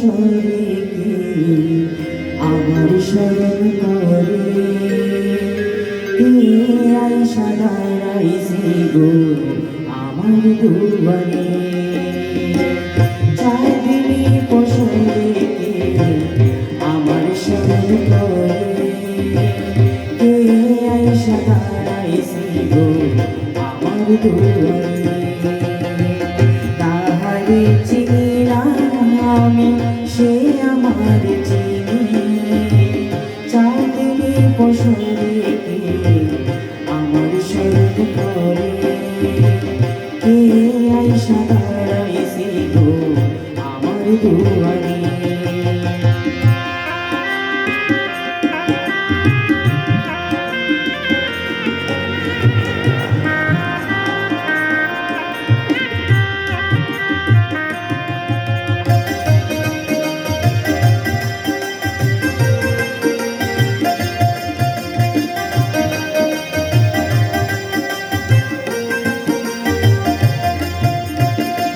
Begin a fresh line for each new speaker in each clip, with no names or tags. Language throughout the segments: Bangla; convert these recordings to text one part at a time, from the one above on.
পশরে আমার স্মরণ করে কে আইসা দাঁড়াইছে গো আমার দুয়ারে চাঁদনি পশরে আমার স্মরণ করে কে আইসা দাঁড়াইছে গো আমার দুয়ারে তাহারে চিনি না আমি সে আমার চিনি চাঁদনি পশরে আমার স্মরণ করে কে আইসা দাঁড়াইছে গো আমার দুয়ারে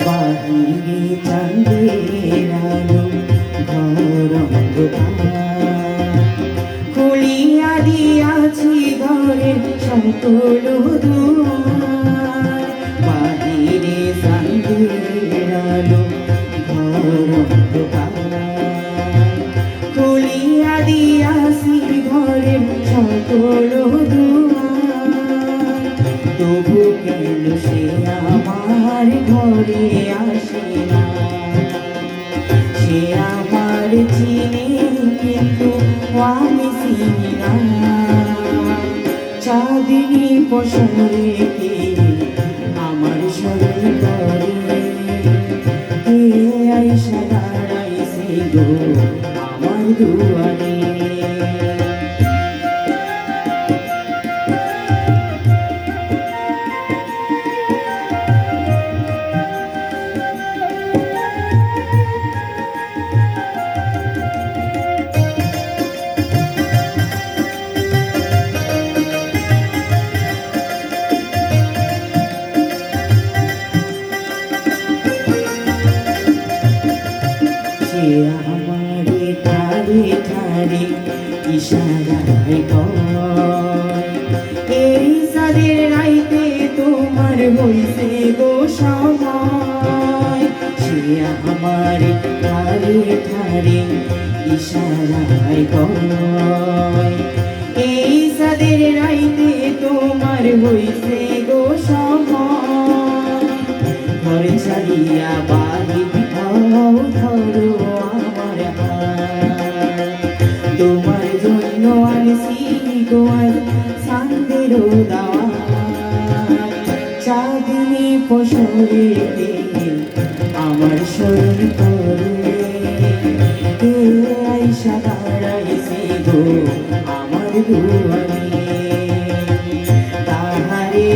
বাহিরে চাঁদের আলো ঘর অন্ধকার খুলিয়া দিয়াছি ঘরের সকল দুয়ার বাহিরে চাঁদের আলো ঘর অন্ধকার খুলিয়া দিয়াছি ঘরের সকল দুয়ার তবু কেন সে আমার ঘরে আসে না সে আমার চিনে কিন্তু আমি চিনি না চাঁদনি পশরে আমার স্মরণ করে কে আইসা দাঁড়াইছে গো আমার দুয়ারে আমারে ঠারে ঠারে ইশারায় কয় এই সাদের রাইতে তোমার হইছে গো সময় সে আমারে ঠারে ঠারে ইশারায় কয় এই সাদের রাইতে তোমার হইছে গো সময় ঘর ছাড়িয়া বাড়ি ধরো আমার তোমার জন্য আনছি গো সান্দের দাওয়াত চাঁদনি পশরে আমার স্মরণ করে কে আইসা দাঁড়াইছে গো আমার দুয়ারে তাহারে